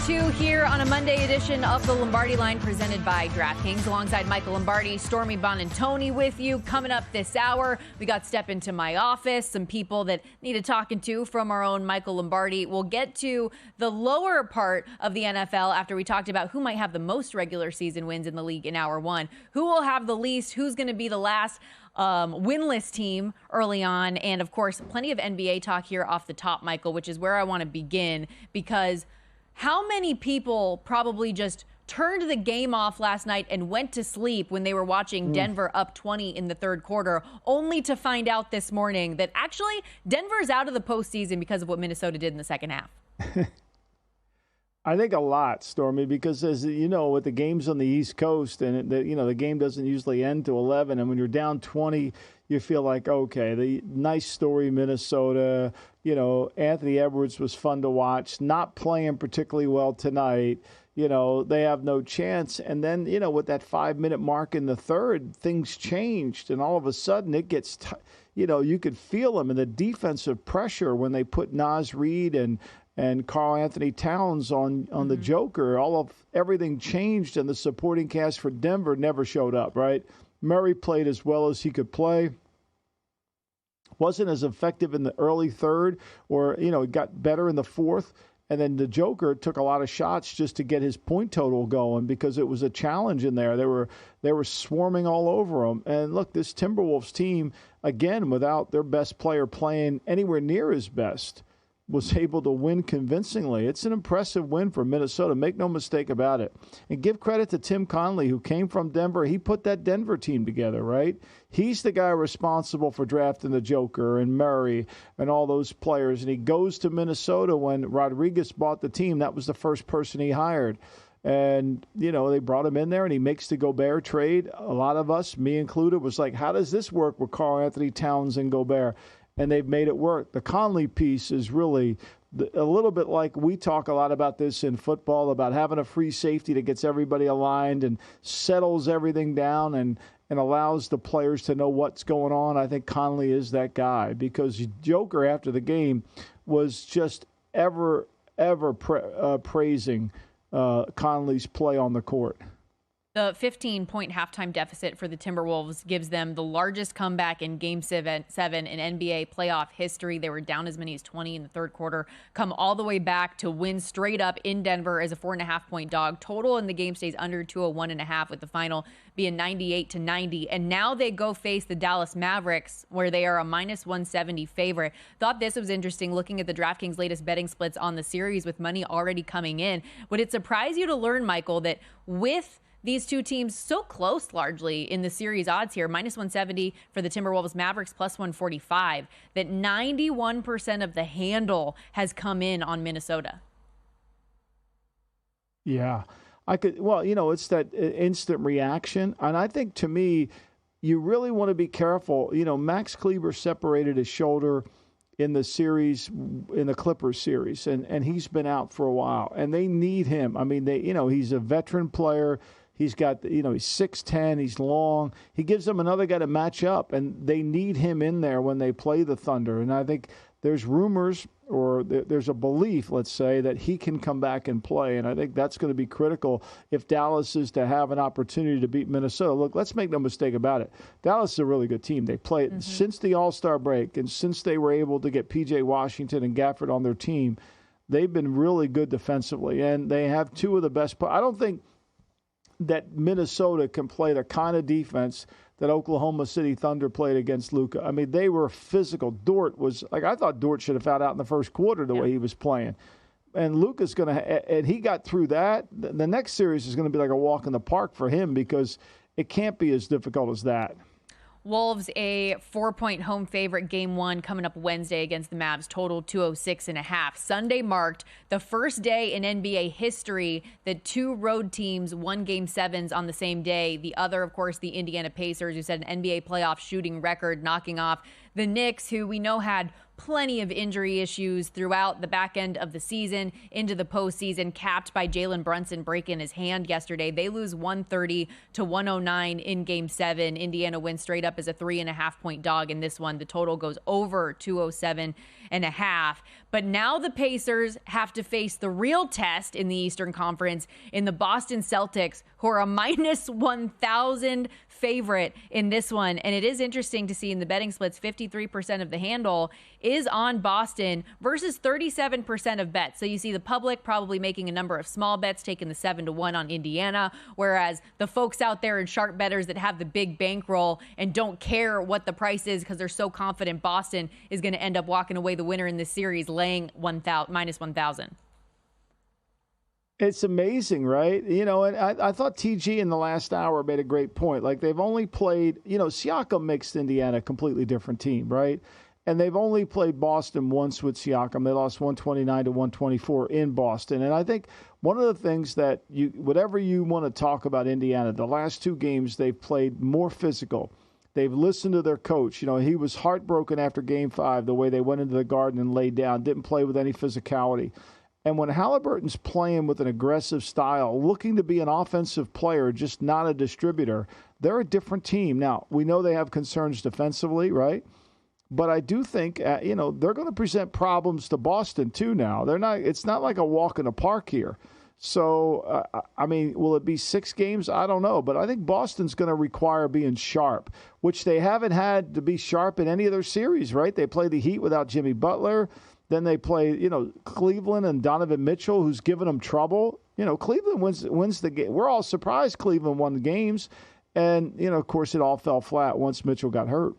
2 here on a Monday edition of the Lombardi Line presented by DraftKings. Alongside Michael Lombardi, Stormy Bonantoni with you. Coming up this hour, we got Step Into My Office, some people that needed talking to from our own Michael Lombardi. We'll get to the lower part of the NFL after we talked about who might have the most regular season wins in the league in hour one, who will have the least, who's going to be the last winless team early on, and of course, plenty of NBA talk here off the top, Michael, which is where I want to begin, because how many people probably just turned the game off last night and went to sleep when they were watching Denver up 20 in the third quarter, only to find out this morning that actually Denver's out of the postseason because of what Minnesota did in the second half? I think a lot, Stormy, because as you know, with the games on the East Coast, and the game doesn't usually end to 11, and when you're down 20, you feel like, okay, the nice story, Minnesota. Anthony Edwards was fun to watch, not playing particularly well tonight. They have no chance. And then, with that 5-minute mark in the third, things changed, and all of a sudden it gets, you could feel them in the defensive pressure when they put Naz Reid and Karl Anthony Towns on the Joker. Everything changed, and the supporting cast for Denver never showed up, right? Murray played as well as he could play. Wasn't as effective in the early third, or, it got better in the fourth. And then the Joker took a lot of shots just to get his point total going because it was a challenge in there. They were swarming all over him. And look, this Timberwolves team, again, without their best player playing anywhere near his best, was able to win convincingly. It's an impressive win for Minnesota. Make no mistake about it. And give credit to Tim Connelly, who came from Denver. He put that Denver team together, right? He's the guy responsible for drafting the Joker and Murray and all those players. And he goes to Minnesota when Rodriguez bought the team. That was the first person he hired. And, they brought him in there, and he makes the Gobert trade. A lot of us, me included, was like, how does this work with Karl Anthony Towns and Gobert? And they've made it work. The Conley piece is really a little bit like we talk a lot about this in football, about having a free safety that gets everybody aligned and settles everything down and allows the players to know what's going on. I think Conley is that guy because Joker, after the game, was just ever praising Conley's play on the court. The 15-point halftime deficit for the Timberwolves gives them the largest comeback in Game 7 in NBA playoff history. They were down as many as 20 in the third quarter, come all the way back to win straight up in Denver as a 4.5-point dog. Total in the game stays under 201.5, with the final being 98-90. And now they go face the Dallas Mavericks, where they are a minus 170 favorite. Thought this was interesting looking at the DraftKings latest betting splits on the series with money already coming in. Would it surprise you to learn, Michael, that with these two teams so close largely in the series odds here, minus 170 for the Timberwolves, Mavericks plus 145, that 91% of the handle has come in on Minnesota? Yeah, it's that instant reaction. And I think, to me, you really want to be careful. Max Kleber separated his shoulder in the series, in the Clippers series, and he's been out for a while, and they need him. I mean, he's a veteran player. He's got, he's 6'10", he's long. He gives them another guy to match up, and they need him in there when they play the Thunder. And I think there's rumors, or there's a belief, let's say, that he can come back and play. And I think that's going to be critical if Dallas is to have an opportunity to beat Minnesota. Look, let's make no mistake about it. Dallas is a really good team. They play since the All-Star break, and since they were able to get P.J. Washington and Gafford on their team, they've been really good defensively. And they have two of the best players. I don't think that Minnesota can play the kind of defense that Oklahoma City Thunder played against Luka. I mean, they were physical. Dort was, I thought Dort should have fouled out in the first quarter the way he was playing. And Luka's going to, and he got through that. The next series is going to be like a walk in the park for him because it can't be as difficult as that. Wolves a 4-point home favorite, game one, coming up Wednesday against the Mavs, total 206.5. Sunday marked the first day in NBA history that two road teams won game sevens on the same day. The other, of course, the Indiana Pacers, who set an NBA playoff shooting record, knocking off the Knicks, who we know had plenty of injury issues throughout the back end of the season into the postseason, capped by Jalen Brunson breaking his hand yesterday. They lose 130-109 in game seven. Indiana wins straight up as a 3.5-point dog in this one. The total goes over 207.5. But now the Pacers have to face the real test in the Eastern Conference in the Boston Celtics, who are a minus 1,000 favorite in this one. And it is interesting to see in the betting splits, 53% of the handle is on Boston versus 37% of bets. So you see the public probably making a number of small bets, taking the 7-1 on Indiana, whereas the folks out there in sharp bettors that have the big bankroll and don't care what the price is because they're so confident Boston is going to end up walking away the winner in this series, laying minus 1,000. It's amazing, right? And I thought TG in the last hour made a great point. Like, they've only played, Siakam makes Indiana a completely different team, right? And they've only played Boston once with Siakam. They lost 129 to 124 in Boston. And I think one of the things that whatever you want to talk about Indiana, the last two games they've played more physical. They've listened to their coach. He was heartbroken after Game 5, the way they went into the Garden and laid down, didn't play with any physicality. And when Halliburton's playing with an aggressive style, looking to be an offensive player, just not a distributor, they're a different team. Now, we know they have concerns defensively, right? But I do think, they're going to present problems to Boston, too, now. It's not like a walk in the park here. So, will it be 6 games? I don't know. But I think Boston's going to require being sharp, which they haven't had to be sharp in any of their series, right? They play the Heat without Jimmy Butler. Then they play, Cleveland and Donovan Mitchell, who's given them trouble. Cleveland wins the game. We're all surprised Cleveland won the games. And, of course, it all fell flat once Mitchell got hurt.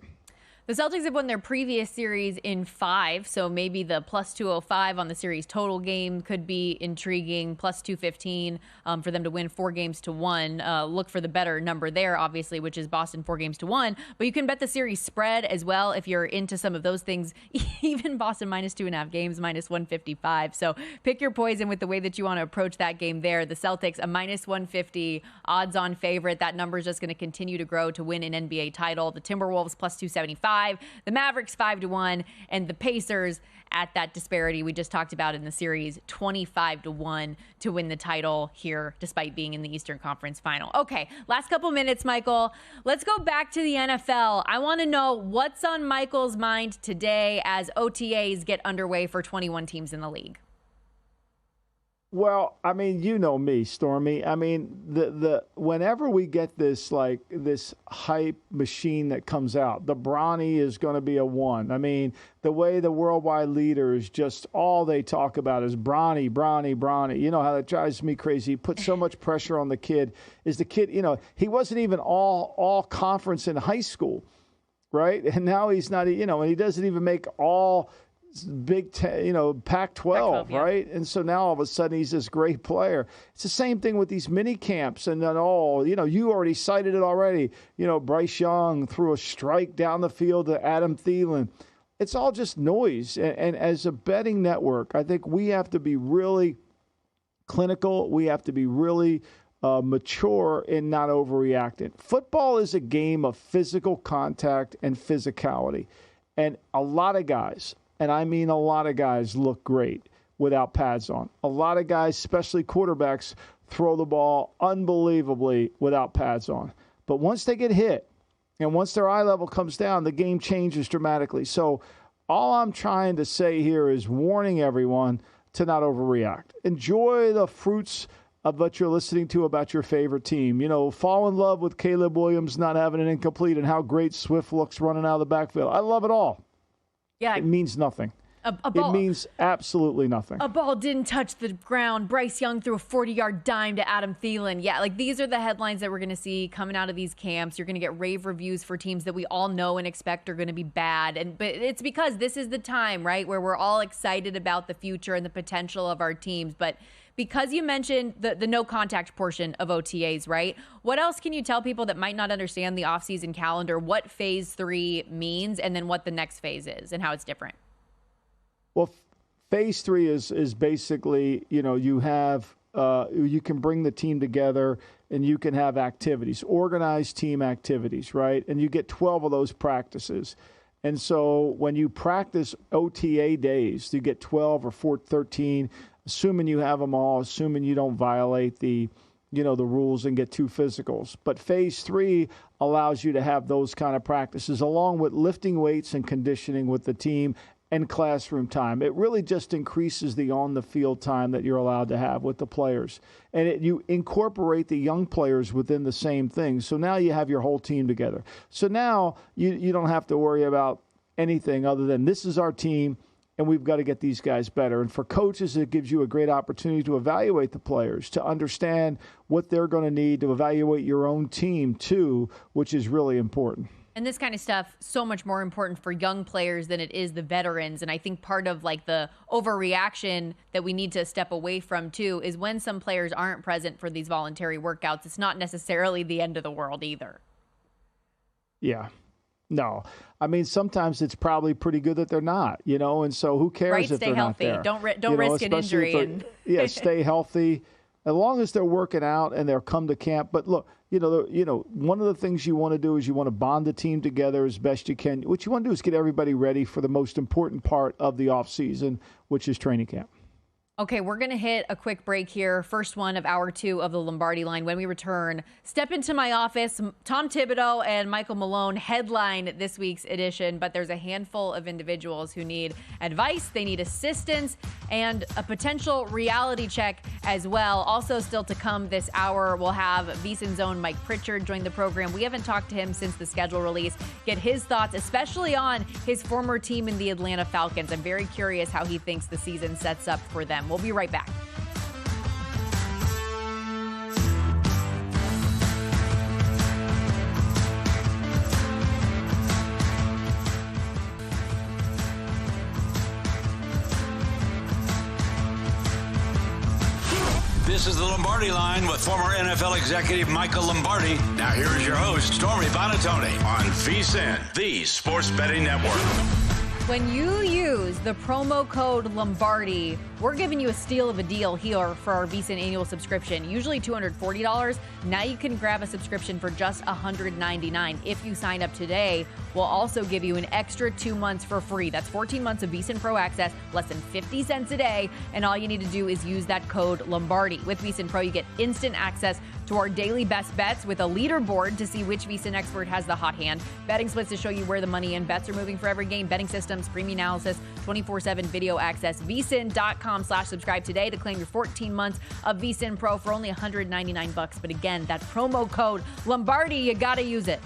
The Celtics have won their previous series in 5, so maybe the plus 205 on the series total game could be intriguing, plus 215 for them to win 4-1. Look for the better number there, obviously, which is Boston 4-1. But you can bet the series spread as well if you're into some of those things. Even Boston minus 2.5 games, minus 155. So pick your poison with the way that you want to approach that game there. The Celtics, a minus 150 odds-on favorite. That number is just going to continue to grow to win an NBA title. The Timberwolves plus 275. The Mavericks 5-1, and the Pacers at that disparity we just talked about in the series, 25-1 to win the title here, despite being in the Eastern Conference Final. Okay, last couple minutes, Michael. Let's go back to the NFL. I want to know what's on Michael's mind today as OTAs get underway for 21 teams in the league. Well, you know me, Stormy. The whenever we get this hype machine that comes out, the Bronny is going to be a 1. The way the worldwide leaders just all they talk about is Bronny, Bronny, Bronny. You know how that drives me crazy. He puts so much pressure on the kid. Is the kid, he wasn't even all conference in high school, right? And now he's not, and he doesn't even make all Big Ten, Pac-12, yeah. right? And so now all of a sudden he's this great player. It's the same thing with these mini camps and then you already cited it already. Bryce Young threw a strike down the field to Adam Thielen. It's all just noise. And as a betting network, I think we have to be really clinical. We have to be really mature and not overreacting. Football is a game of physical contact and physicality. And a lot of guys, and I mean a lot of guys, look great without pads on. A lot of guys, especially quarterbacks, throw the ball unbelievably without pads on. But once they get hit and once their eye level comes down, the game changes dramatically. So all I'm trying to say here is warning everyone to not overreact. Enjoy the fruits of what you're listening to about your favorite team. Fall in love with Caleb Williams not having an incomplete and how great Swift looks running out of the backfield. I love it all. Yeah, it means nothing. A ball, it means absolutely nothing. A ball didn't touch the ground. Bryce Young threw a 40-yard dime to Adam Thielen. Yeah, these are the headlines that we're going to see coming out of these camps. You're going to get rave reviews for teams that we all know and expect are going to be bad. But it's because this is the time, right, where we're all excited about the future and the potential of our teams. But because you mentioned the no contact portion of OTAs, right? What else can you tell people that might not understand the offseason calendar, what phase 3 means, and then what the next phase is and how it's different? Well, phase 3 is basically, you have, you can bring the team together and you can have activities, organized team activities, right? And you get 12 of those practices. And so when you practice OTA days, you get 12 or 13, assuming you have them all, assuming you don't violate the rules and get 2 physicals. But phase 3 allows you to have those kind of practices along with lifting weights and conditioning with the team and classroom time. It really just increases the on-the-field time that you're allowed to have with the players. And you incorporate the young players within the same thing. So now you have your whole team together. So now you don't have to worry about anything other than this is our team, and we've got to get these guys better. And for coaches, it gives you a great opportunity to evaluate the players, to understand what they're going to need, to evaluate your own team too, which is really important. And this kind of stuff, so much more important for young players than it is the veterans. And I think part of like the overreaction that we need to step away from too is when some players aren't present for these voluntary workouts, it's not necessarily the end of the world either. Yeah. No. I mean, sometimes it's probably pretty good that they're not, and so who cares right, if they're not there? Don't risk an injury. Yeah, stay healthy. As long as they're working out and they'll come to camp. But look, one of the things you want to do is you want to bond the team together as best you can. What you want to do is get everybody ready for the most important part of the offseason, which is training camp. Okay, we're going to hit a quick break here. First one of hour 2 of the Lombardi Line. When we return, step into my office. Tom Thibodeau and Michael Malone headline this week's edition, but there's a handful of individuals who need advice, they need assistance, and a potential reality check as well. Also still to come this hour, we'll have VSiN's own Mike Pritchard join the program. We haven't talked to him since the schedule release. Get his thoughts, especially on his former team in the Atlanta Falcons. I'm very curious how he thinks the season sets up for them. We'll be right back. This is the Lombardi Line with former NFL executive Michael Lombardi. Now here is your host, Stormy Buonantony, on VSiN, the sports betting network. When you use the promo code Lombardi, we're giving you a steal of a deal here for our VSiN annual subscription. Usually $240. Now you can grab a subscription for just $199. If you sign up today, we'll also give you an extra 2 months for free. That's 14 months of VSiN Pro access, less than 50 cents a day. And all you need to do is use that code Lombardi. With VSiN Pro, you get instant access to our daily best bets with a leaderboard to see which VSiN expert has the hot hand, betting splits to show you where the money and bets are moving for every game, betting systems, premium analysis, 24/7 video access. VSiN.com/subscribe today to claim your 14 months of VSiN Pro for only $199. But again, that promo code Lombardi, you got to use it.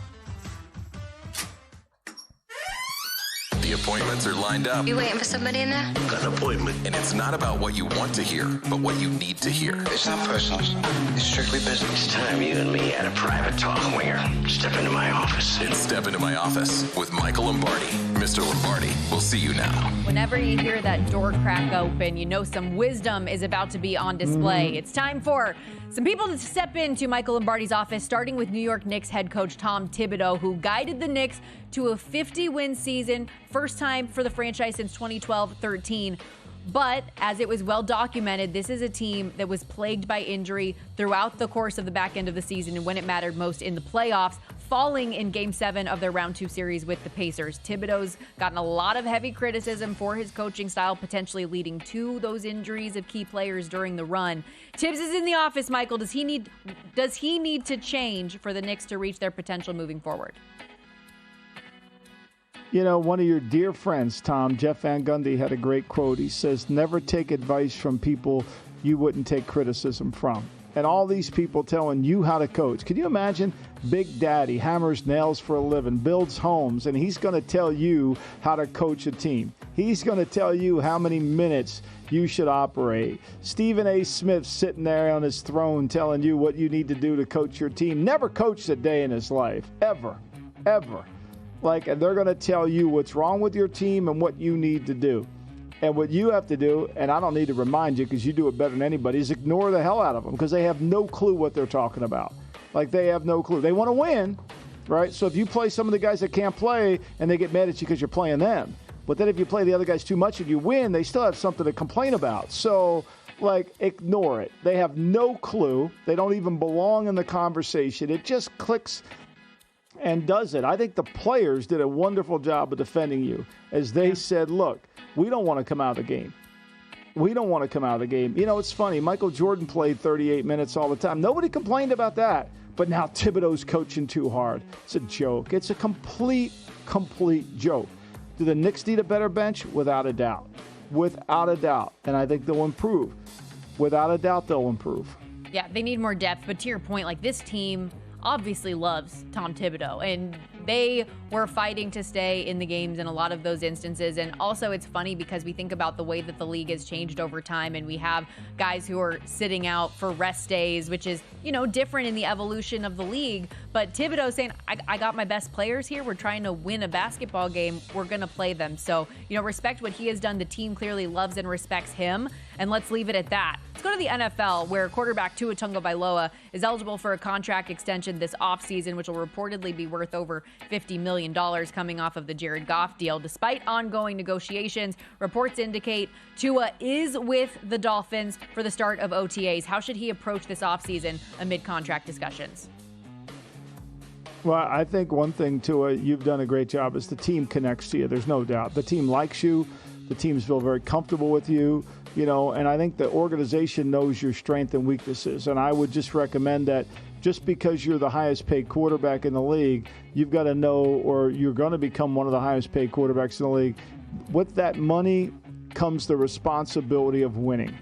The appointments are lined up. You waiting for somebody in there? Got an appointment. And it's not about what you want to hear, but what you need to hear. It's not personal. It's strictly business. It's time you and me had a private talk, Winger. Step into my office. It's Step Into My Office with Michael Lombardi. Mr. Lombardi, we'll see you now. Whenever you hear that door crack open, you know some wisdom is about to be on display. It's time for some people to step into Michael Lombardi's office, starting with New York Knicks head coach Tom Thibodeau, who guided the Knicks to a 50-win season, first time for the franchise since 2012-13. But as it was well documented, this is a team that was plagued by injury throughout the course of the back end of the season and when it mattered most in the playoffs, falling in Game 7 of their Round 2 series with the Pacers. Thibodeau's gotten a lot of heavy criticism for his coaching style, potentially leading to those injuries of key players during the run. Tibbs is in the office, Michael. Does he need to change for the Knicks to reach their potential moving forward? One of your dear friends, Tom, Jeff Van Gundy, had a great quote. He says, never take advice from people you wouldn't take criticism from. And all these people telling you how to coach. Can you imagine Big Daddy hammers nails for a living, builds homes, and he's going to tell you how to coach a team. He's going to tell you how many minutes you should operate. Stephen A. Smith sitting there on his throne telling you what you need to do to coach your team. Never coached a day in his life, ever. And they're going to tell you what's wrong with your team and what you need to do. And what you have to do, and I don't need to remind you because you do it better than anybody, is ignore the hell out of them because they have no clue what they're talking about. They have no clue. They want to win, right? So if you play some of the guys that can't play and they get mad at you because you're playing them, but then if you play the other guys too much and you win, they still have something to complain about. So, ignore it. They have no clue. They don't even belong in the conversation. It just clicks and does it. I think the players did a wonderful job of defending you as they said, look, we don't want to come out of the game. It's funny. Michael Jordan played 38 minutes all the time. Nobody complained about that. But now Thibodeau's coaching too hard. It's a joke. It's a complete joke. Do the Knicks need a better bench? Without a doubt. Without a doubt. And I think they'll improve. Without a doubt, they'll improve. Yeah, they need more depth. But to your point, like, this team obviously loves Tom Thibodeau, and they were fighting to stay in the games in a lot of those instances. And also, it's funny because we think about the way that the league has changed over time, and we have guys who are sitting out for rest days, which is, different in the evolution of the league. But Thibodeau saying, I got my best players here. We're trying to win a basketball game. We're going to play them. So, respect what he has done. The team clearly loves and respects him. And let's leave it at that. Let's go to the NFL, where quarterback Tua Tagovailoa is eligible for a contract extension this offseason, which will reportedly be worth over $50 million coming off of the Jared Goff deal. Despite ongoing negotiations, reports indicate Tua is with the Dolphins for the start of OTAs. How should he approach this offseason amid contract discussions? Well, I think one thing, Tua, you've done a great job, is the team connects to you. There's no doubt. The team likes you. The teams feel very comfortable with you. And I think the organization knows your strengths and weaknesses. And I would just recommend that just because you're the highest paid quarterback in the league, you've got to know, or you're going to become one of the highest paid quarterbacks in the league. With that money comes the responsibility of winning.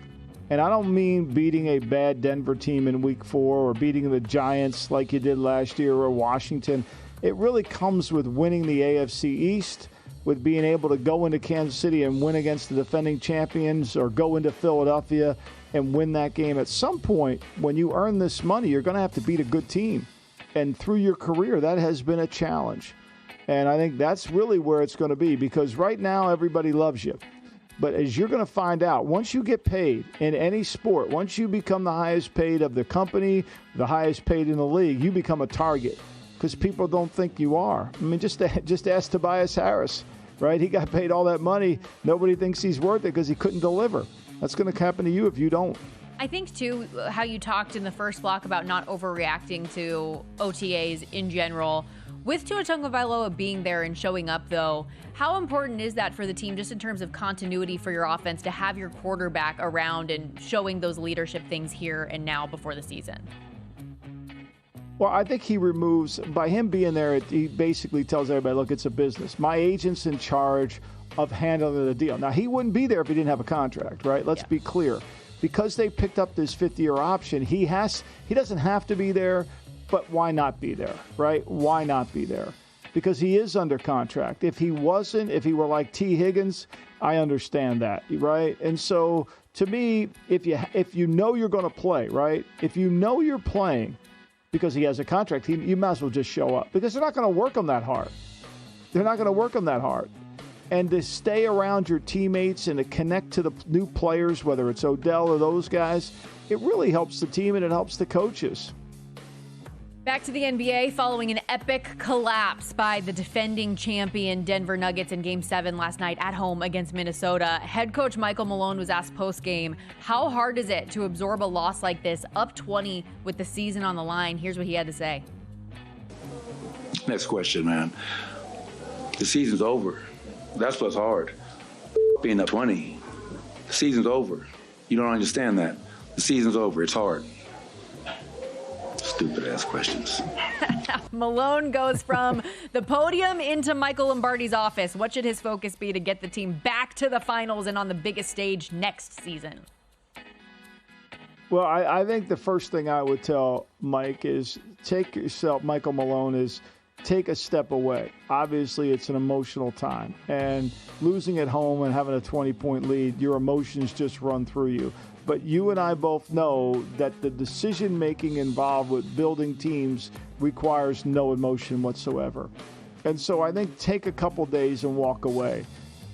And I don't mean beating a bad Denver team in week 4 or beating the Giants like you did last year or Washington. It really comes with winning the AFC East, with being able to go into Kansas City and win against the defending champions, or go into Philadelphia and win that game. At some point, when you earn this money, you're going to have to beat a good team. And through your career, that has been a challenge. And I think that's really where it's going to be, because right now everybody loves you. But as you're going to find out, once you get paid in any sport, once you become the highest paid of the company, the highest paid in the league, you become a target, because people don't think you are. I mean, just ask Tobias Harris. Right? He got paid all that money. Nobody thinks he's worth it because he couldn't deliver. That's going to happen to you if you don't. I think, too, how you talked in the first block about not overreacting to OTAs in general. With Tua Tagovailoa being there and showing up, though, how important is that for the team, just in terms of continuity for your offense, to have your quarterback around and showing those leadership things here and now before the season? Well, I think he removes, by him being there, he basically tells everybody, look, it's a business. My agent's in charge of handling the deal. Now, he wouldn't be there if he didn't have a contract, right? Let's be clear. Because they picked up this 50-year option, he doesn't have to be there, but why not be there, right? Why not be there? Because he is under contract. If he wasn't, if he were like T. Higgins, I understand that, right? And so, to me, if you know you're going to play, right? If you know you're playing, because he has a contract, you might as well just show up, because they're not going to work him that hard. They're not going to work him that hard. And to stay around your teammates and to connect to the new players, whether it's Odell or those guys, it really helps the team and it helps the coaches. Back to the NBA, following an epic collapse by the defending champion Denver Nuggets in Game 7 last night at home against Minnesota. Head coach Michael Malone was asked post-game, how hard is it to absorb a loss like this, up 20 with the season on the line? Here's what he had to say. Next question, man. The season's over. That's what's hard. Being up 20. The season's over. You don't understand that. The season's over. It's hard. Stupid-ass questions. Malone goes from the podium into Michael Lombardi's office. What should his focus be to get the team back to the finals and on the biggest stage next season? Well, I think the first thing I would tell Mike is Michael Malone is take a step away. Obviously, it's an emotional time. And losing at home and having a 20-point lead, your emotions just run through you. But you and I both know that the decision-making involved with building teams requires no emotion whatsoever. And so I think take a couple days and walk away.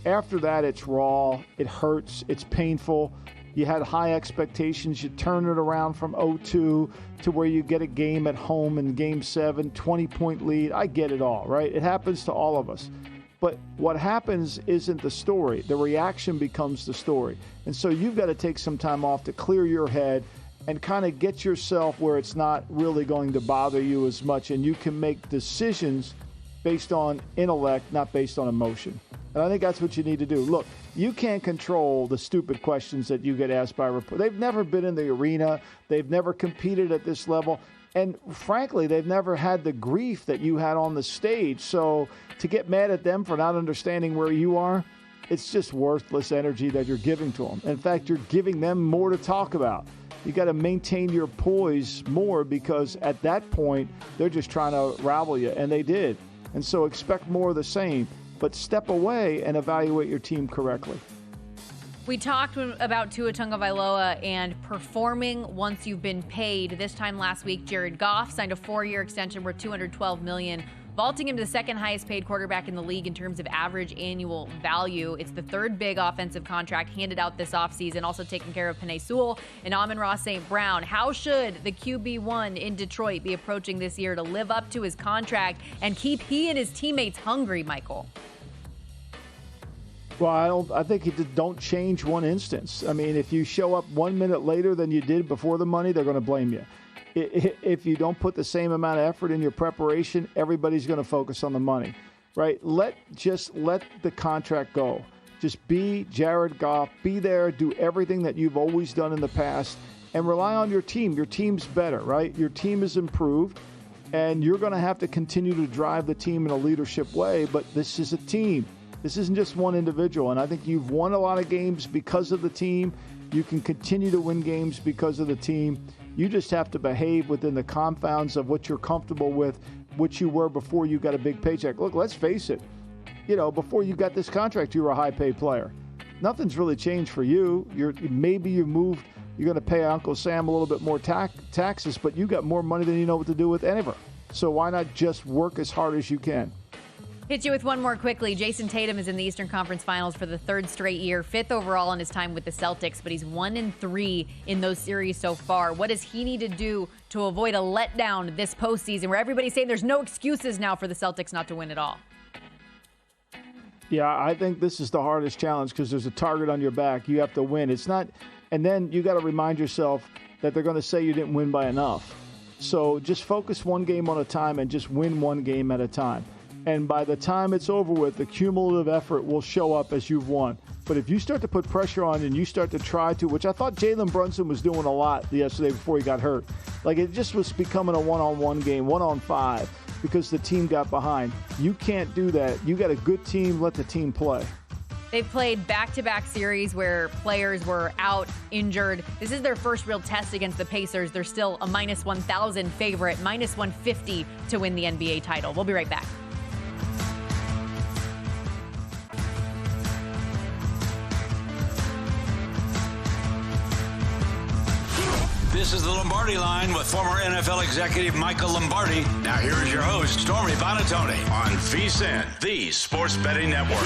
After that, it's raw, it hurts, it's painful. You had high expectations. You turn it around from 0-2 to where you get a game at home in Game 7, 20-point lead. I get it all, right? It happens to all of us. But what happens isn't the story. The reaction becomes the story. And so you've got to take some time off to clear your head and kind of get yourself where it's not really going to bother you as much. And you can make decisions based on intellect, not based on emotion. And I think that's what you need to do. Look, you can't control the stupid questions that you get asked by reporters. They've never been in the arena. They've never competed at this level. And frankly, they've never had the grief that you had on the stage. So to get mad at them for not understanding where you are, it's just worthless energy that you're giving to them. In fact, you're giving them more to talk about. You got to maintain your poise more, because at that point, they're just trying to ravel you, and they did. And so expect more of the same, but step away and evaluate your team correctly. We talked about Tua Tagovailoa and performing once you've been paid. This time last week, Jared Goff signed a 4-year extension worth $212 million, vaulting him to the second highest paid quarterback in the league in terms of average annual value. It's the third big offensive contract handed out this offseason, also taking care of Penei Sewell and Amon-Ra St. Brown. How should the QB1 in Detroit be approaching this year to live up to his contract and keep he and his teammates hungry, Michael? Well, I think don't change one instance. I mean, if you show up 1 minute later than you did before the money, they're going to blame you. If you don't put the same amount of effort in your preparation, everybody's going to focus on the money, right? Just let the contract go. Just be Jared Goff. Be there. Do everything that you've always done in the past, and rely on your team. Your team's better, right? Your team is improved, and you're going to have to continue to drive the team in a leadership way, but this is a team. This isn't just one individual, and I think you've won a lot of games because of the team. You can continue to win games because of the team. You just have to behave within the confounds of what you're comfortable with, which you were before you got a big paycheck. Look, let's face it. Before you got this contract, you were a high-paid player. Nothing's really changed for you. Maybe you moved. You're going to pay Uncle Sam a little bit more taxes, but you got more money than you know what to do with ever. So why not just work as hard as you can? Hit you with one more quickly. Jason Tatum is in the Eastern Conference Finals for the third straight year, 5th overall in his time with the Celtics, but he's 1-3 in those series so far. What does he need to do to avoid a letdown this postseason, where everybody's saying there's no excuses now for the Celtics not to win it all? Yeah, I think this is the hardest challenge, because there's a target on your back. You have to win. It's not, and then you got to remind yourself that they're going to say you didn't win by enough. So just focus one game at a time and just win one game at a time. And by the time it's over with, the cumulative effort will show up as you've won. But if you start to put pressure on and you start to try to, which I thought Jalen Brunson was doing a lot yesterday before he got hurt, like it just was becoming a one-on-one game, 1-on-5, because the team got behind. You can't do that. You got a good team, let the team play. They've played back-to-back series where players were out injured. This is their first real test against the Pacers. They're still a -1,000 favorite, -150 to win the NBA title. We'll be right back. This is the Lombardi Line with former NFL executive Michael Lombardi. Now here is your host, Stormy Buonantony, on VSiN, the sports betting network.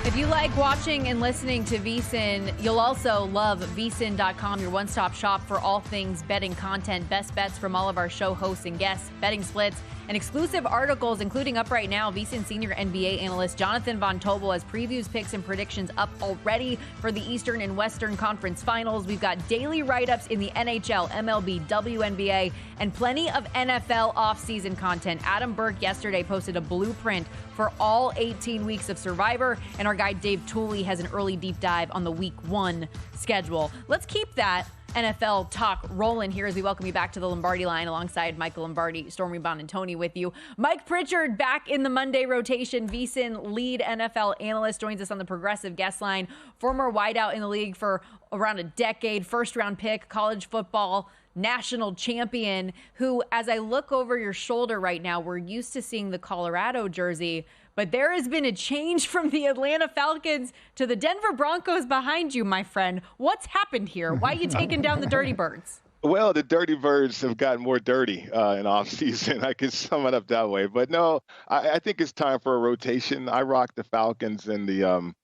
If you like watching and listening to VSiN, you'll also love VSiN.com, your one-stop shop for all things betting content, best bets from all of our show hosts and guests, betting splits, and exclusive articles, including up right now, VSiN senior NBA analyst Jonathan Von Tobel has previews, picks, and predictions up already for the Eastern and Western Conference Finals. We've got daily write-ups in the NHL, MLB, WNBA, and plenty of NFL offseason content. Adam Burke yesterday posted a blueprint for all 18 weeks of Survivor, and our guy Dave Tooley has an early deep dive on the Week 1 schedule. Let's keep that NFL talk rolling here as we welcome you back to the Lombardi Line alongside Michael Lombardi, Stormy Buonantony with you. Mike Pritchard back in the Monday rotation. VSiN lead NFL analyst joins us on the Progressive guest line. Former wideout in the league for around a decade, first-round pick, college football national champion, who, as I look over your shoulder right now, we're used to seeing the Colorado jersey, but there has been a change from the Atlanta Falcons to the Denver Broncos behind you, my friend. What's happened here? Why are you taking down the Dirty Birds? Well, the Dirty Birds have gotten more dirty in offseason. I could sum it up that way. But no, I think it's time for a rotation. I rock the Falcons and the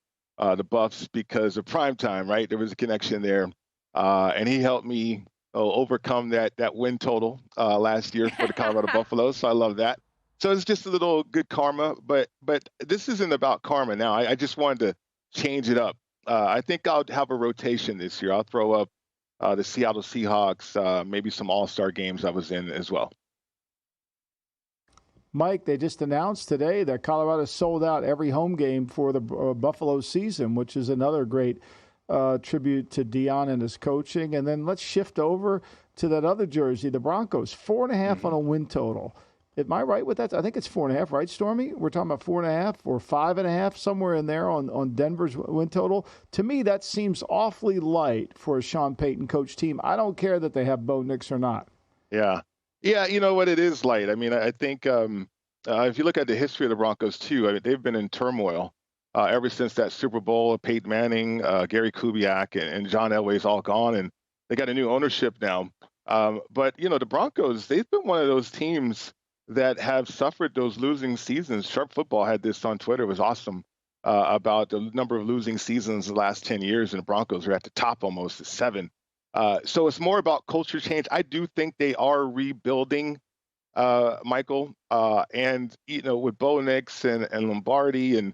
Buffs because of primetime, right? There was a connection there. And he helped me overcome that win total last year for the Colorado Buffaloes. So I love that. So it's just a little good karma, but this isn't about karma now. I just wanted to change it up. I think I'll have a rotation this year. I'll throw up the Seattle Seahawks, maybe some all-star games I was in as well. Mike, they just announced today that Colorado sold out every home game for the Buffalo season, which is another great tribute to Dion and his coaching. And then let's shift over to that other jersey, the Broncos, 4.5 on a win total. Am I right with that? I think it's 4.5, right, Stormy? We're talking about 4.5 or 5.5, somewhere in there on Denver's win total. To me, that seems awfully light for a Sean Payton coach team. I don't care that they have Bo Nix or not. Yeah. Yeah, you know what? It is light. I mean, I think if you look at the history of the Broncos, too, I mean, they've been in turmoil ever since that Super Bowl. Peyton Manning, Gary Kubiak, and John Elway's all gone, and they got a new ownership now. But, the Broncos, they've been one of those teams that have suffered those losing seasons. Sharp Football had this on Twitter. It was awesome about the number of losing seasons the last 10 years, and the Broncos are at the top almost at 7. So it's more about culture change. I do think they are rebuilding, Michael, and, with Bo Nix and Lombardi and,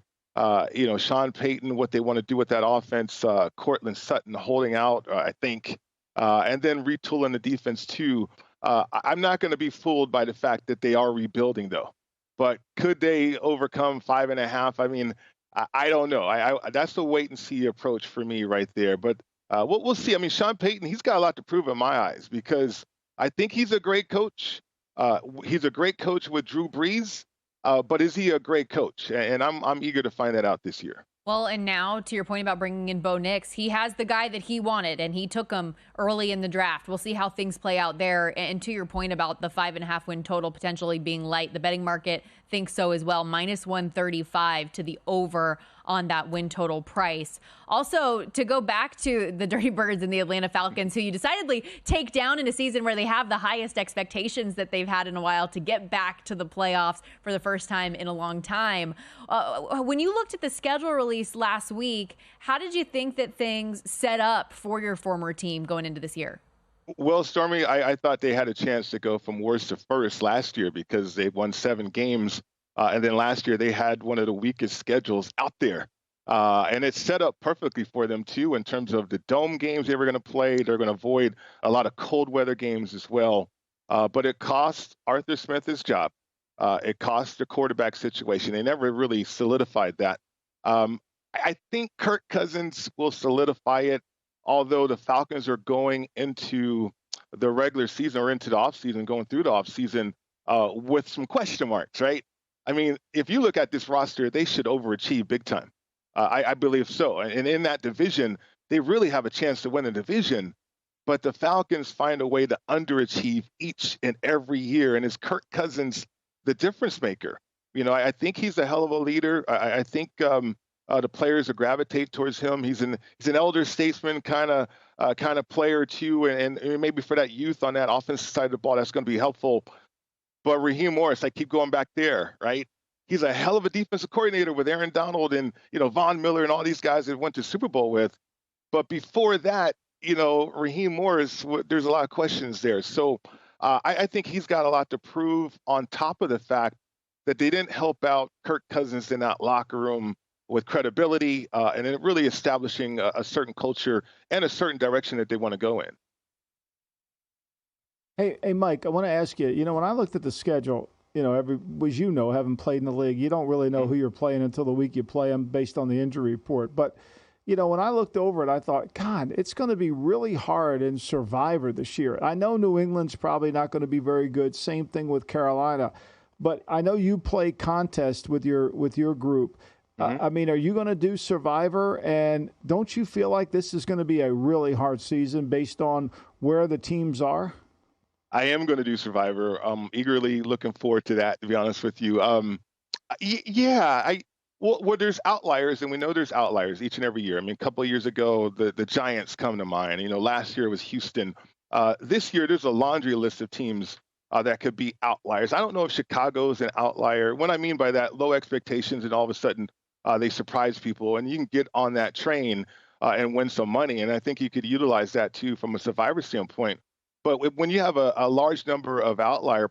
Sean Payton, what they want to do with that offense, Cortland Sutton holding out, I think, and then retooling the defense too. I'm not going to be fooled by the fact that they are rebuilding, though. But could they overcome 5.5? I mean, I don't know. That's the wait and see approach for me right there. But we'll see. I mean, Sean Payton, he's got a lot to prove in my eyes because I think he's a great coach. He's a great coach with Drew Brees. But is he a great coach? And I'm eager to find that out this year. Well, and now to your point about bringing in Bo Nix, he has the guy that he wanted, and he took him early in the draft. We'll see how things play out there. And to your point about the 5.5 win total potentially being light, the betting market thinks so as well. -135 to the over on that win total price. Also, to go back to the Dirty Birds and the Atlanta Falcons, who you decidedly take down in a season where they have the highest expectations that they've had in a while to get back to the playoffs for the first time in a long time. When you looked at the schedule release last week, how did you think that things set up for your former team going into this year? Well, Stormy, I thought they had a chance to go from worst to first last year because they won 7 games. And then last year they had one of the weakest schedules out there. And it's set up perfectly for them, too, in terms of the dome games they were going to play. They're going to avoid a lot of cold weather games as well. But it cost Arthur Smith his job. It cost the quarterback situation. They never really solidified that. I think Kirk Cousins will solidify it, although the Falcons are going into the regular season or into the offseason, going through the offseason with some question marks, right? I mean, if you look at this roster, they should overachieve big time. I believe so. And in that division, they really have a chance to win a division. But the Falcons find a way to underachieve each and every year. And is Kirk Cousins the difference maker? I think he's a hell of a leader. I think the players will gravitate towards him. He's an elder statesman kind of player too. And maybe for that youth on that offensive side of the ball, that's going to be helpful. But Raheem Morris, I keep going back there, right? He's a hell of a defensive coordinator with Aaron Donald and, Von Miller and all these guys that went to Super Bowl with. But before that, Raheem Morris, there's a lot of questions there. So I think he's got a lot to prove on top of the fact that they didn't help out Kirk Cousins in that locker room with credibility and in really establishing a certain culture and a certain direction that they want to go in. Hey, Mike, I want to ask you, when I looked at the schedule, having played in the league, you don't really know who you're playing until the week you play them based on the injury report. But, when I looked over it, I thought, God, it's going to be really hard in Survivor this year. I know New England's probably not going to be very good. Same thing with Carolina. But I know you play contest with your group. I mean, are you going to do Survivor? And don't you feel like this is going to be a really hard season based on where the teams are? I am going to do Survivor. I'm eagerly looking forward to that, to be honest with you. Well, there's outliers, and we know there's outliers each and every year. I mean, a couple of years ago, the Giants come to mind. Last year it was Houston. This year, there's a laundry list of teams that could be outliers. I don't know if Chicago's an outlier. What I mean by that, low expectations, and all of a sudden they surprise people, and you can get on that train and win some money. And I think you could utilize that, too, from a Survivor standpoint. But when you have a large number of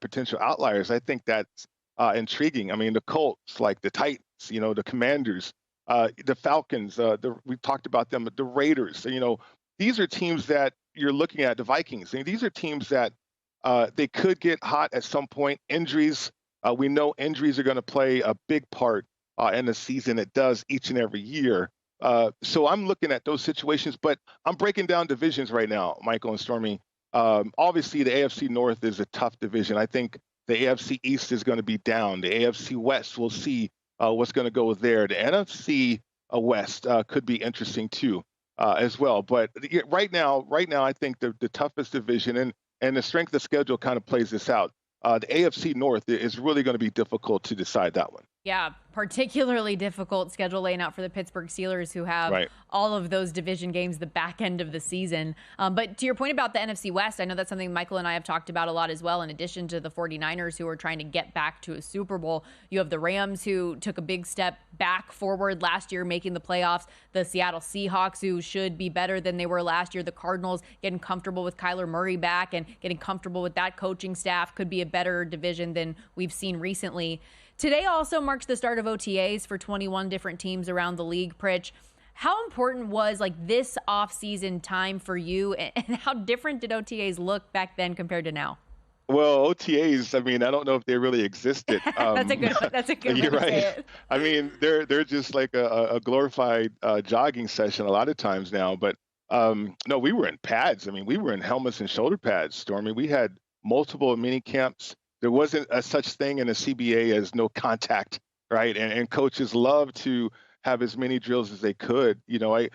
potential outliers, I think that's intriguing. I mean, the Colts, like the Titans, the Commanders, the Falcons, we talked about them, the Raiders. These are teams that you're looking at, the Vikings. I mean, these are teams that they could get hot at some point. Injuries, we know injuries are going to play a big part in the season. It does each and every year. So I'm looking at those situations, but I'm breaking down divisions right now, Michael and Stormy. Obviously, the AFC North is a tough division. I think the AFC East is going to be down. The AFC West, we'll see what's going to go there. The NFC West could be interesting too, as well. But right now, I think the toughest division and the strength of schedule kind of plays this out. The AFC North is really going to be difficult to decide that one. Yeah, particularly difficult schedule laying out for the Pittsburgh Steelers, who have all of those division games the back end of the season. But to your point about the NFC West, I know that's something Michael and I have talked about a lot as well. In addition to the 49ers, who are trying to get back to a Super Bowl, you have the Rams, who took a big step back forward last year, making the playoffs. The Seattle Seahawks, who should be better than they were last year. The Cardinals getting comfortable with Kyler Murray back and getting comfortable with that coaching staff. Could be a better division than we've seen recently. Today also marks the start of OTAs for 21 different teams around the league. Pritch, how important was this offseason time for you, and how different did OTAs look back then compared to now? Well, OTAs, I mean, I don't know if they really existed. That's a good You're way to right. say it. I mean, they're just like a glorified jogging session a lot of times now. But no, we were in pads. I mean, we were in helmets and shoulder pads, Stormy. We had multiple mini camps. There wasn't a such thing in the CBA as no contact, right? And coaches love to have as many drills as they could. You know,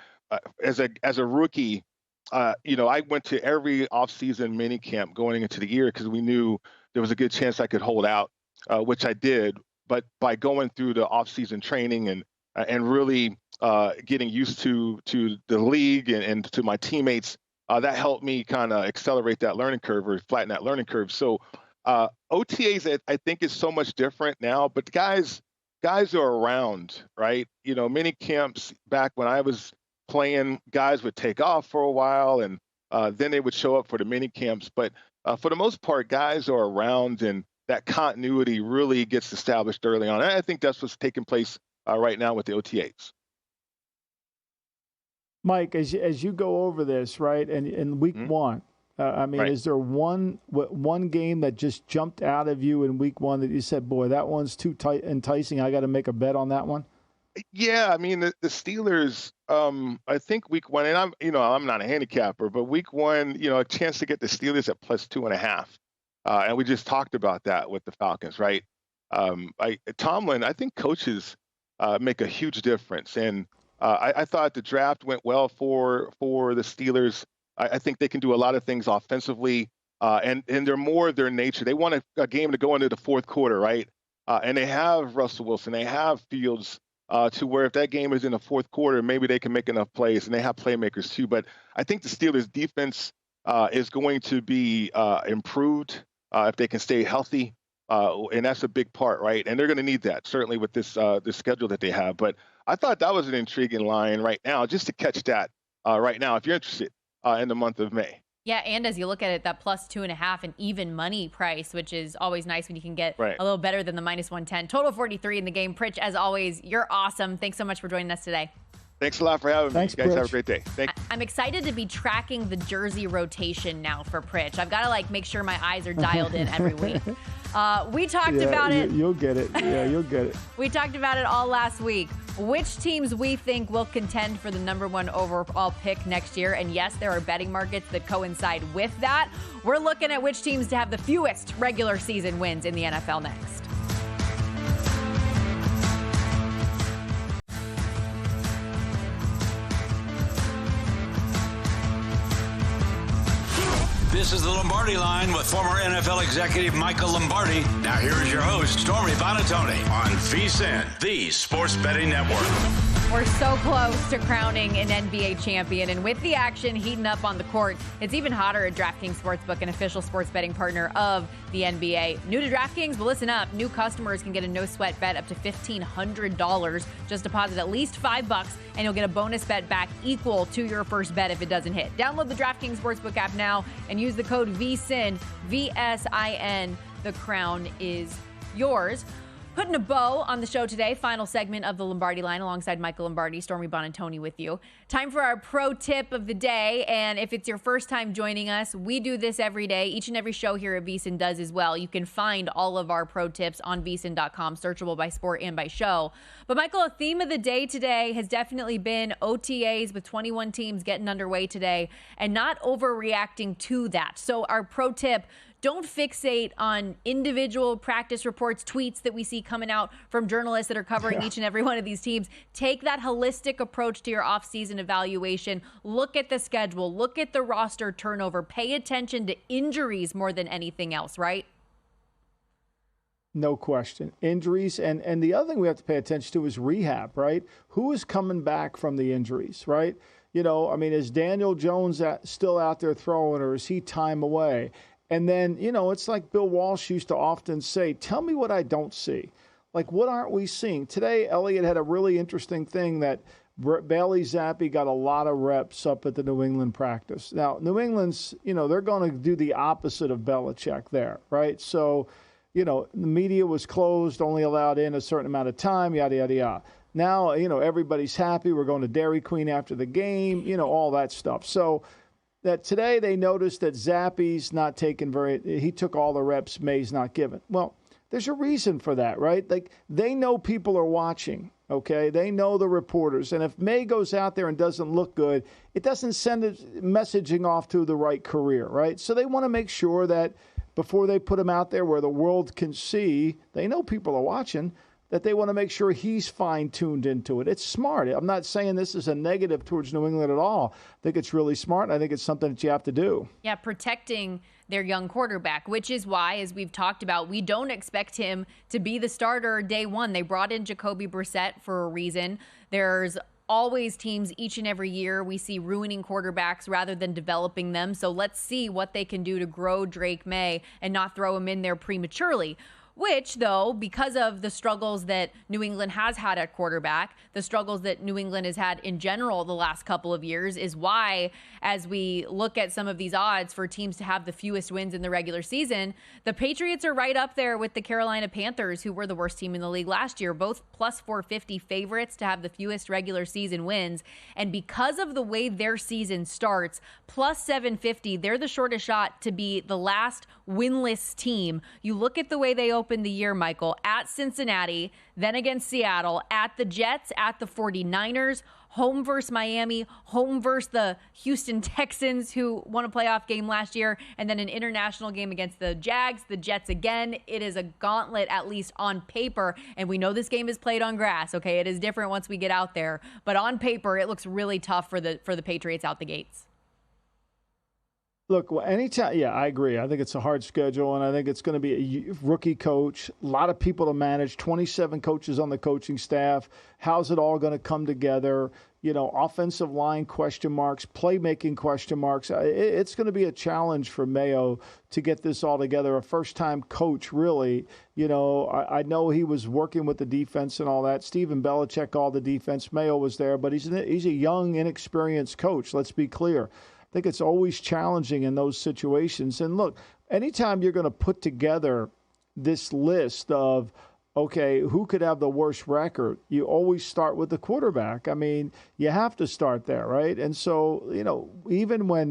as a rookie, I went to every offseason mini camp going into the year because we knew there was a good chance I could hold out, which I did. But by going through the offseason training and really getting used to the league and to my teammates, that helped me kind of accelerate that learning curve or flatten that learning curve. So OTAs, I think, is so much different now, but guys are around, right? You know, mini camps back when I was playing, guys would take off for a while and then they would show up for the mini camps. But for the most part, guys are around and that continuity really gets established early on. And I think that's what's taking place right now with the OTAs. Mike, as you go over this, right, and in week one, is there one game that just jumped out of you in week one that you said, boy, that one's too enticing, I got to make a bet on that one? Yeah, I mean, the Steelers, I think week one, and I'm not a handicapper, but week one, a chance to get the Steelers at +2.5. And we just talked about that with the Falcons, right? Tomlin, I think coaches make a huge difference. And I thought the draft went well for the Steelers. I think they can do a lot of things offensively, and they're more their nature. They want a game to go into the fourth quarter, right? And they have Russell Wilson, they have Fields, to where if that game is in the fourth quarter, maybe they can make enough plays, and they have playmakers too. But I think the Steelers' defense is going to be improved if they can stay healthy, and that's a big part, right? And they're going to need that, certainly with this schedule that they have. But I thought that was an intriguing line right now, just to catch that right now, if you're interested. In the month of May. Yeah, and as you look at it, that +2.5 and even money price, which is always nice when you can get a little better than the -110. Total 43 in the game. Pritch, as always, you're awesome. Thanks so much for joining us today. Thanks a lot for having me. You guys, have a great day. I'm excited to be tracking the jersey rotation now for Pritch. I've got to make sure my eyes are dialed in every week. We talked about it. You'll get it. Yeah, you'll get it. We talked about it all last week. Which teams we think will contend for the #1 overall pick next year. And yes, there are betting markets that coincide with that. We're looking at which teams to have the fewest regular season wins in the NFL next. This is the Lombardi Line with former NFL executive Michael Lombardi. Now here is your host, Stormy Buonantony, on VSiN, the sports betting network. We're so close to crowning an NBA champion, and with the action heating up on the court, it's even hotter at DraftKings Sportsbook, an official sports betting partner of the NBA. New to DraftKings? Well, listen up. New customers can get a no-sweat bet up to $1,500. Just deposit at least $5, and you'll get a bonus bet back equal to your first bet if it doesn't hit. Download the DraftKings Sportsbook app now and use the code VSiN, VSIN. The crown is yours. Putting a bow on the show today, final segment of the Lombardi Line alongside Michael Lombardi, Stormy Bonantoni with you. Time for our pro tip of the day, and if it's your first time joining us, we do this every day. Each and every show here at VSiN does as well. You can find all of our pro tips on VSiN.com, searchable by sport and by show. But Michael, a theme of the day today has definitely been OTAs with 21 teams getting underway today and not overreacting to that. So our pro tip: don't fixate on individual practice reports, tweets that we see coming out from journalists that are covering each and every one of these teams. Take that holistic approach to your offseason evaluation. Look at the schedule. Look at the roster turnover. Pay attention to injuries more than anything else, right? No question. Injuries. And the other thing we have to pay attention to is rehab, right? Who is coming back from the injuries, right? You know, I mean, is Daniel Jones still out there throwing, or is he time away? And then, you know, it's like Bill Walsh used to often say, tell me what I don't see. Like, what aren't we seeing? Today, Elliott had a really interesting thing that Bailey Zappi got a lot of reps up at the New England practice. Now, New England's, you know, they're going to do the opposite of Belichick there, right? So, you know, the media was closed, only allowed in a certain amount of time, yada, yada, yada. Now, you know, everybody's happy. We're going to Dairy Queen after the game, you know, all that stuff. So, that today they noticed that Zappi's not taking he took all the reps, May's not given. Well, there's a reason for that, right? Like, they know people are watching, okay? They know the reporters. And if May goes out there and doesn't look good, it doesn't send messaging off to the right career, right? So they want to make sure that before they put him out there where the world can see, they know people are watching, that they want to make sure he's fine-tuned into it. It's smart. I'm not saying this is a negative towards New England at all. I think it's really smart. I think it's something that you have to do. Yeah, protecting their young quarterback, which is why, as we've talked about, we don't expect him to be the starter day one. They brought in Jacoby Brissett for a reason. There's always teams each and every year we see ruining quarterbacks rather than developing them. So let's see what they can do to grow Drake May and not throw him in there prematurely. Which, though, because of the struggles that New England has had at quarterback, the struggles that New England has had in general the last couple of years, is why, as we look at some of these odds for teams to have the fewest wins in the regular season, the Patriots are right up there with the Carolina Panthers, who were the worst team in the league last year, both plus 450 favorites to have the fewest regular season wins. And because of the way their season starts, plus 750, they're the shortest shot to be the last winless team. You look at the way they open the year, Michael, at Cincinnati, then against Seattle, at the Jets, at the 49ers, home versus Miami, home versus the Houston Texans, who won a playoff game last year, and then an international game against the Jags, the Jets again. It is a gauntlet, at least on paper, and we know this game is played on grass, okay? It is different once we get out there, but on paper, it looks really tough for the Patriots out the gates. Look, anytime, yeah, I agree. I think it's a hard schedule, and I think it's going to be a rookie coach, a lot of people to manage, 27 coaches on the coaching staff. How's it all going to come together? You know, offensive line question marks, playmaking question marks. It's going to be a challenge for Mayo to get this all together. A first-time coach, really. You know, I know he was working with the defense and all that. Stephen Belichick, all the defense. Mayo was there, but he's a young, inexperienced coach. Let's be clear. I think it's always challenging in those situations. And look, anytime you're going to put together this list of, okay, who could have the worst record, you always start with the quarterback. I mean, you have to start there, right? And so, you know, even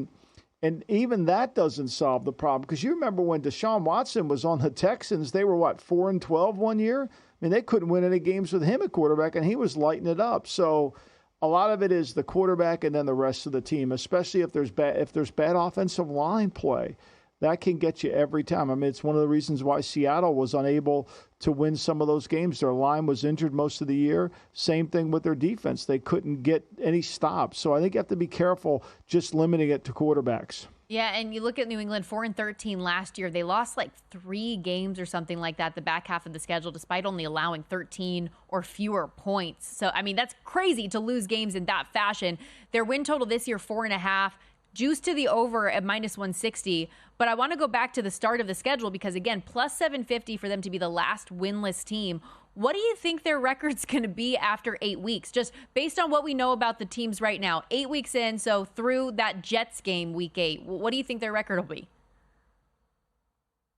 that doesn't solve the problem. Because you remember when Deshaun Watson was on the Texans, they were, 4-12 one year? I mean, they couldn't win any games with him at quarterback, and he was lighting it up. So a lot of it is the quarterback and then the rest of the team, especially if there's bad offensive line play. That can get you every time. I mean, it's one of the reasons why Seattle was unable to win some of those games. Their line was injured most of the year. Same thing with their defense. They couldn't get any stops. So I think you have to be careful just limiting it to quarterbacks. Yeah, and you look at New England, 4-13 last year. They lost 3 games or something like that the back half of the schedule, despite only allowing 13 or fewer points. So, I mean, that's crazy to lose games in that fashion. Their win total this year, 4.5. Juice to the over at -160. But I want to go back to the start of the schedule because, again, plus 750 for them to be the last winless team. What do you think their record's going to be after 8 weeks? Just based on what we know about the teams right now, 8 weeks in, so through that Jets game, week 8, what do you think their record will be?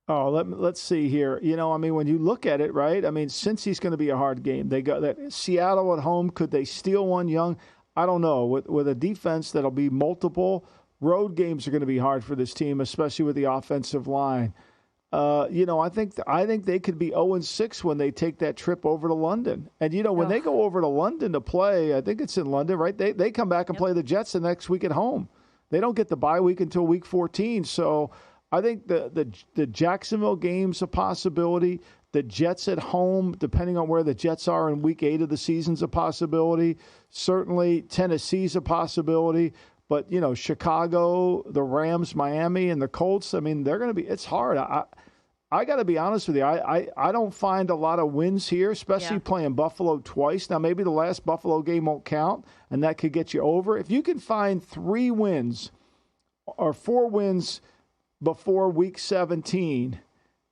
Oh, let's see here. When you look at it, right? Cincy's going to be a hard game. They got that Seattle at home. Could they steal one young? I don't know. With a defense that'll be multiple, road games are going to be hard for this team, especially with the offensive line. I think they could be 0-6 when they take that trip over to London. And, when they go over to London to play, I think it's in London, right? They come back and play the Jets the next week at home. They don't get the bye week until week 14. So I think the Jacksonville game's a possibility. The Jets at home, depending on where the Jets are in week 8 of the season's a possibility. Certainly Tennessee's a possibility. But, Chicago, the Rams, Miami, and the Colts, they're going to be – it's hard. I got to be honest with you. I don't find a lot of wins here, especially playing Buffalo twice. Now, maybe the last Buffalo game won't count, and that could get you over. If you can find 3 wins or 4 wins before Week 17,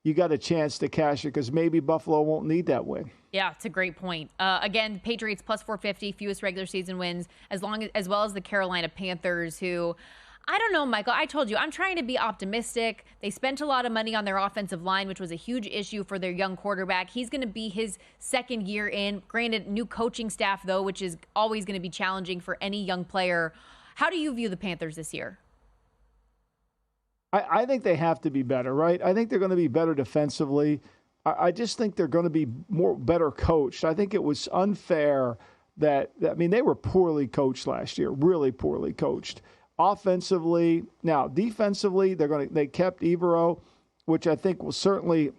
you got a chance to cash it because maybe Buffalo won't need that win. Yeah, it's a great point. Again, Patriots plus 450, fewest regular season wins, as well as the Carolina Panthers, who, I don't know, Michael, I told you, I'm trying to be optimistic. They spent a lot of money on their offensive line, which was a huge issue for their young quarterback. He's going to be his second year in. Granted, new coaching staff, though, which is always going to be challenging for any young player. How do you view the Panthers this year? I think they have to be better, right? I think they're going to be better defensively. I just think they're going to be better coached. I think it was unfair that they were poorly coached last year, really poorly coached. Offensively, now defensively, they kept Evero, which I think will certainly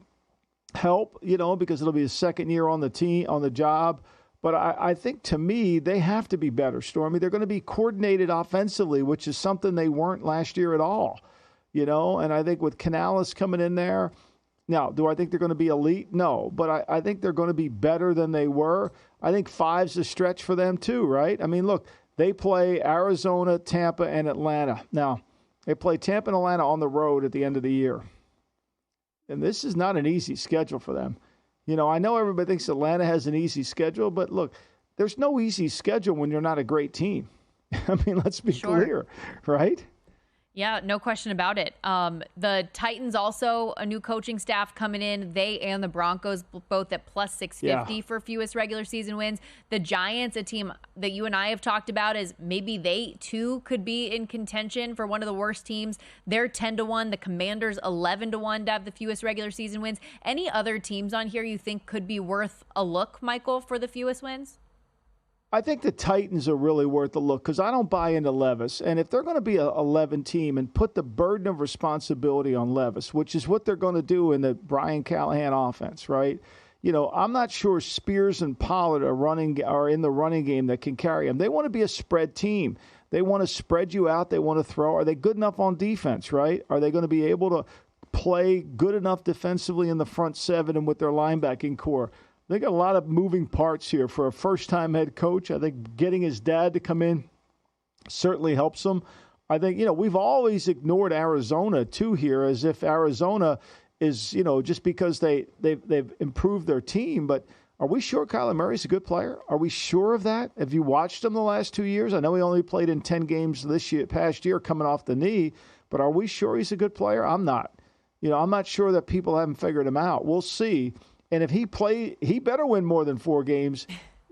help, because it'll be his second year on the job. But I think, to me, they have to be better, Stormy. They're going to be coordinated offensively, which is something they weren't last year at all. And I think with Canales coming in there, now, do I think they're going to be elite? No, but I think they're going to be better than they were. I think 5's a stretch for them too, right? Look, they play Arizona, Tampa, and Atlanta. Now, they play Tampa and Atlanta on the road at the end of the year. And this is not an easy schedule for them. I know everybody thinks Atlanta has an easy schedule, but look, there's no easy schedule when you're not a great team. Let's be clear, right? Yeah, no question about it. The Titans also, a new coaching staff coming in. They and the Broncos both at plus 650 for fewest regular season wins. The Giants, a team that you and I have talked about, is maybe they too could be in contention for one of the worst teams. They're 10-1. The Commanders 11-1 to have the fewest regular season wins. Any other teams on here you think could be worth a look, Michael, for the fewest wins? I think the Titans are really worth a look because I don't buy into Levis. And if they're going to be an 11 team and put the burden of responsibility on Levis, which is what they're going to do in the Brian Callahan offense, right? I'm not sure Spears and Pollard are in the running game that can carry them. They want to be a spread team. They want to spread you out. They want to throw. Are they good enough on defense, right? Are they going to be able to play good enough defensively in the front 7 and with their linebacking core? They got a lot of moving parts here for a first-time head coach. I think getting his dad to come in certainly helps him. I think, we've always ignored Arizona, too, here, as if Arizona is, just because they've improved their team. But are we sure Kyler Murray's a good player? Are we sure of that? Have you watched him the last 2 years? I know he only played in 10 games past year coming off the knee, but are we sure he's a good player? I'm not. I'm not sure that people haven't figured him out. We'll see. And if he better win more than 4 games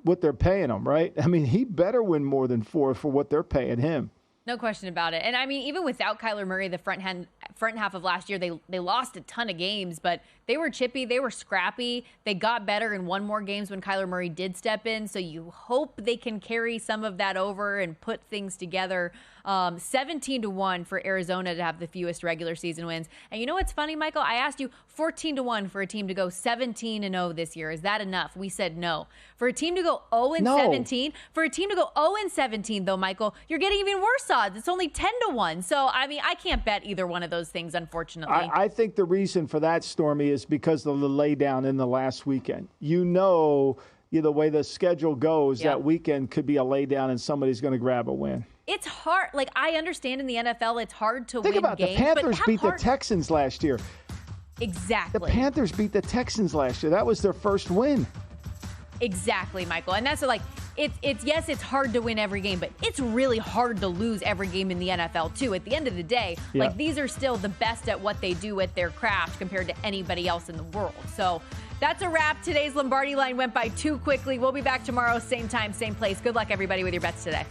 what they're paying him, right? He better win more than 4 for what they're paying him. No question about it. And even without Kyler Murray, the front half of last year, they lost a ton of games, but they were chippy, they were scrappy. They got better and won more games when Kyler Murray did step in. So you hope they can carry some of that over and put things together. 17-1 for Arizona to have the fewest regular season wins. And you know what's funny, Michael? I asked you 14-1 for a team to go 17-0 this year. Is that enough? We said no. For a team to go 0-17, for a team to go 0-17 though, Michael, you're getting even worse odds. It's only 10-1. So I can't bet either one of those things, unfortunately. I think the reason for that, Stormy, is because of the laydown in the last weekend. The way the schedule goes, that weekend could be a laydown and somebody's going to grab a win. It's hard. I understand in the NFL, it's hard to win games. Think about it. The Panthers beat the Texans last year. Exactly. The Panthers beat the Texans last year. That was their first win. Exactly, Michael. And that's it's hard to win every game, but it's really hard to lose every game in the NFL too. At the end of the day, like these are still the best at what they do at their craft compared to anybody else in the world. So that's a wrap. Today's Lombardi Line went by too quickly. We'll be back tomorrow, same time, same place. Good luck, everybody, with your bets today.